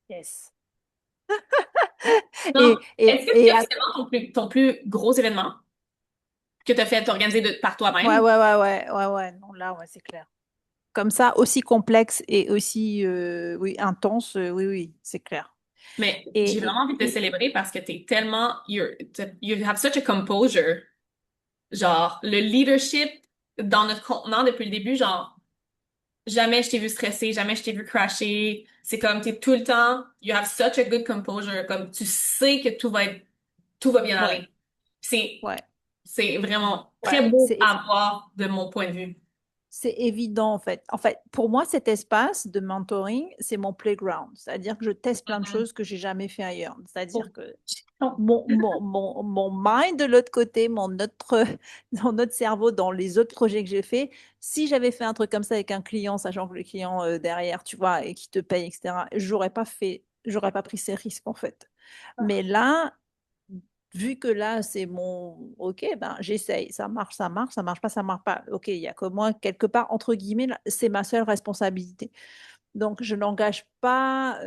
Yes. Donc, Et, est-ce que c'est et officiellement ton plus gros événement que tu as fait organiser par ouais, toi-même? ouais, ouais, ouais, ouais, ouais, non, là, ouais, c'est clair. Comme ça, aussi complexe et aussi, oui, intense, oui, oui, c'est clair. Mais j'ai Et, vraiment envie de te et, célébrer parce que t'es tellement, you have such a composure. Genre, le leadership dans notre contenant depuis le début, genre, jamais je t'ai vu stressé, jamais je t'ai vu crasher. C'est comme, t'es tout le temps, you have such a good composure. Comme, tu sais que tout va bien ouais, aller. C'est, ouais, c'est vraiment ouais, très beau à voir de mon point de vue. c'est évident en fait. En fait, pour moi, cet espace de mentoring, c'est mon playground. C'est-à-dire que je teste plein de Mhm. choses que j'ai jamais fait ailleurs. C'est-à-dire Oh. que Oh. mon mind de l'autre côté, mon autre cerveau dans les autres projets que j'ai fait, si j'avais fait un truc comme ça avec un client, sachant que le client derrière, tu vois, et qui te paye, etc., j'aurais pas pris ces risques en fait. Mais là, vu que là, c'est mon OK, ben j'essaye. Ça marche pas, ça marche pas. OK, il y a que moi, quelque part, entre guillemets, là, c'est ma seule responsabilité. Donc, je n'engage pas,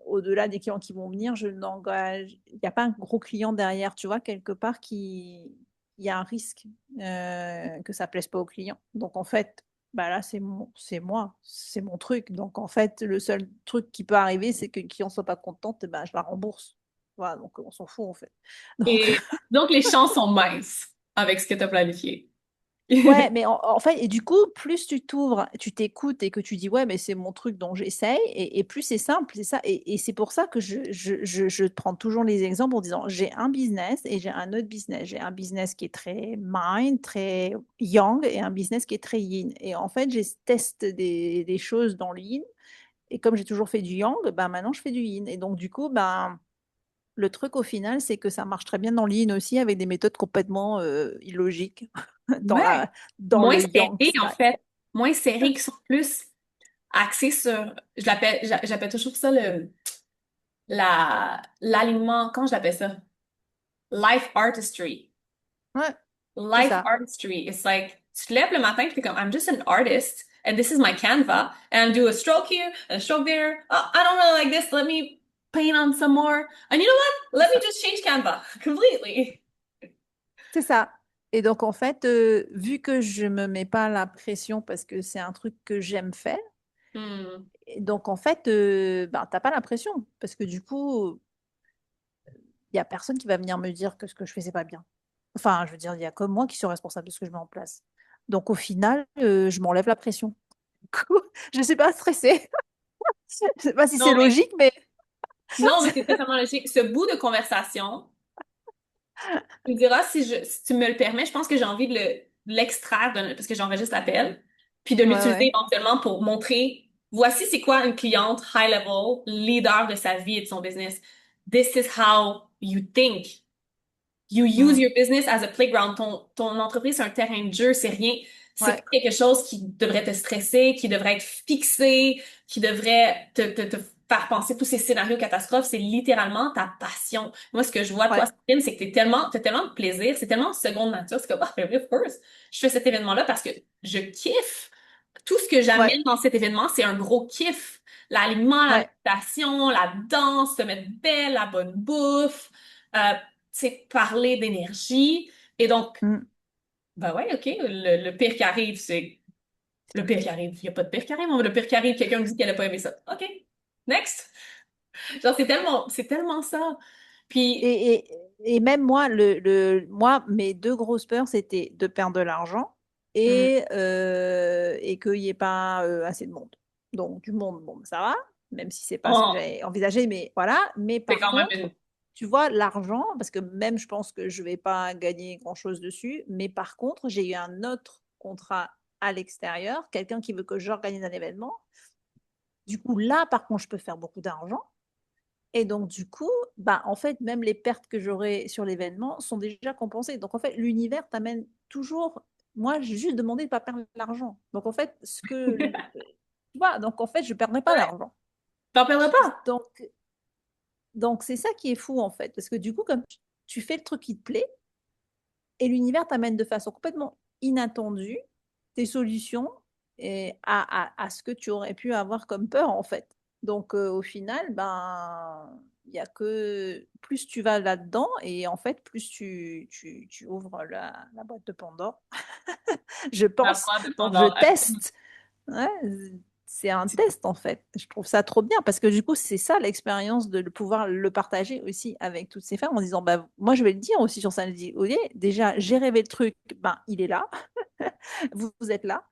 au-delà des clients qui vont venir, je n'engage il y a pas un gros client derrière, tu vois, quelque part qui il y a un risque, que ça plaise pas au client. Donc en fait, bah, là, c'est moi, c'est mon truc. Donc en fait, le seul truc qui peut arriver, c'est que le client soit pas contente, et ben, je la rembourse. Voilà, donc on s'en fout, en fait. Donc Et donc, les chances sont minces avec ce que tu as planifié. ouais, mais en fait, et du coup, plus tu t'ouvres, tu t'écoutes et que tu dis, ouais, mais c'est mon truc dont j'essaye, et plus c'est simple, c'est ça. Et c'est pour ça que je prends toujours les exemples en disant, j'ai un business et j'ai un autre business. J'ai un business qui est très mind, très yang, et un business qui est très yin. Et en fait, je teste des choses dans le yin. Et comme j'ai toujours fait du yang, ben maintenant je fais du yin. Et donc, du coup, ben, le truc au final, c'est que ça marche très bien dans le yin aussi avec des méthodes complètement illogiques dans Ouais. dans Moins le yang serrés, en style. fait. Moins serrés qui sont plus axés sur, j'appelle toujours ça l'alignement, comment je l'appelle ça? Life artistry. Ouais, c'est Life ça. artistry. It's like, tu te lèves le matin, tu fais comme, I'm just an artist, and this is my Canva, and do a stroke here, and a stroke there. Oh, I don't really like this. Let me paint on some more. And you know what? C'est Let me ça. just change Canva completely. C'est ça. Et donc, en fait, vu que je me mets pas la pression parce que c'est un truc que j'aime faire, Hmm. et donc, en fait, ben, t'as pas la pression parce que du coup, il y a personne qui va venir me dire que ce que je fais, c'est pas bien. Enfin, je veux dire, il y a que moi qui suis responsable de ce que je mets en place. Donc, au final, je m'enlève la pression. Je suis pas stressée. Je sais pas si c'est Non, mais, logique, mais non, mais c'est totalement logique. Ce bout de conversation, tu me diras si tu me le permets, je pense que j'ai envie de l'extraire parce que j'enregistre l'appel, puis de ouais, l'utiliser ouais, éventuellement pour montrer, voici c'est quoi une cliente high level, leader de sa vie et de son business. This is how you think. You use mm, your business as a playground. Ton entreprise, c'est un terrain de jeu, c'est rien. C'est pas ouais, quelque chose qui devrait te stresser, qui devrait être fixé, qui devrait te faire penser tous ces scénarios catastrophes. C'est littéralement ta passion. Moi, ce que je vois, toi, ouais, Céline, c'est que t'as tellement de plaisir, c'est tellement seconde nature. C'est comme, ah, ben oui, of course. Je fais cet événement-là parce que je kiffe. Tout ce que ouais, j'amène dans cet événement, c'est un gros kiff. L'alignement, la ouais, méditation, la danse, se mettre belle, la bonne bouffe. Euh, c'est parler d'énergie. Et donc, mm. ben ouais, OK, le pire qui arrive, c'est le pire qui arrive. Il n'y a pas de pire qui arrive, mais le pire qui arrive, quelqu'un me dit qu'elle a pas aimé ça. OK, next. Genre, c'est tellement ça. Puis, Et, et, et même moi, moi, mes deux grosses peurs, c'était de perdre de l'argent hmm, et qu'il n'y ait pas assez de monde. Donc, du monde, bon, ça va, même si c'est pas ce que on- j'avais envisagé, mais voilà. Mais c'est par quand même contre, une... tu vois, l'argent, parce que même je pense que je vais pas gagner grand-chose dessus, mais par contre, j'ai eu un autre contrat à l'extérieur, quelqu'un qui veut que j'organise un événement. Du coup, là, par contre, je peux faire beaucoup d'argent. Et donc, du coup, bah, en fait, même les pertes que j'aurai sur l'événement sont déjà compensées. Donc, en fait, l'univers t'amène toujours. Moi, j'ai juste demandé de ne pas perdre l'argent. Donc, en fait, tu vois, donc, en fait, je ne perdrai pas Ouais, d'argent. t'en perdras pas. Donc, donc c'est ça qui est fou, en fait. Parce que du coup, comme tu fais le truc qui te plaît et l'univers t'amène de façon complètement inattendue tes solutions à ce que tu aurais pu avoir comme peur, en fait. Donc, au final, ben, il y a que plus tu vas là-dedans et en fait, plus tu ouvres la boîte de Pandore, je La pense. boîte de Donc je Pandore, absolument. teste. Ouais, c'est un test en fait. Je trouve ça trop bien parce que du coup, c'est ça l'expérience de pouvoir le partager aussi avec toutes ces femmes en disant, bah, moi je vais le dire aussi sur ça. Je dis, ok, déjà, j'ai rêvé le truc, ben, il est là, vous êtes là.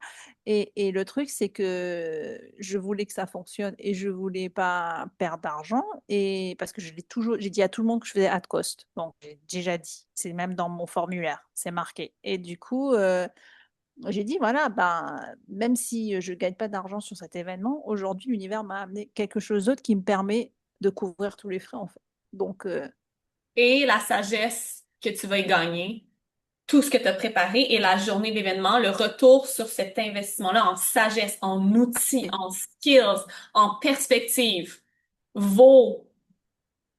Et le truc, c'est que je voulais que ça fonctionne et je voulais pas perdre d'argent. Et parce que je l'ai toujours, j'ai dit à tout le monde que je faisais at cost. Donc, j'ai déjà dit. C'est même dans mon formulaire, c'est marqué. Et du coup, j'ai dit, voilà, ben, même si je ne gagne pas d'argent sur cet événement, aujourd'hui, l'univers m'a amené quelque chose d'autre qui me permet de couvrir tous les frais, en fait. Donc, Et la sagesse que tu vas y gagner, tout ce que tu as préparé et la journée d'événement, le retour sur cet investissement-là en sagesse, en outils, en skills, en perspective, vaut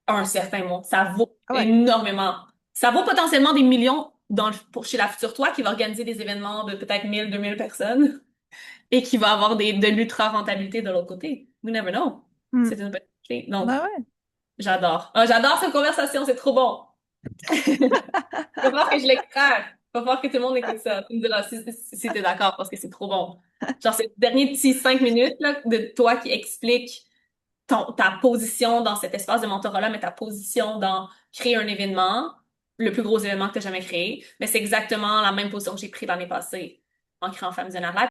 un certain mot. Ça vaut ah ouais. énormément. Ça vaut potentiellement des millions chez la future toi qui va organiser des événements de peut-être 1 000, 2 000 personnes et qui va avoir de l'ultra rentabilité de l'autre côté. We never know. Hmm. C'est une possibilité. Donc, Bah ouais. j'adore. Ah, j'adore cette conversation, c'est trop bon. Il va falloir que je l'extrage. Il va falloir que tout le monde écoute ça. Tu me diras si t'es d'accord parce que c'est trop bon. Genre, ces derniers petits 5 minutes là, de toi qui explique ta position dans cet espace de mentorat-là, mais ta position dans créer un événement, le plus gros événement que tu as jamais créé. Mais c'est exactement la même position que j'ai prise l'année passée en créant Femme Visionnaire Live.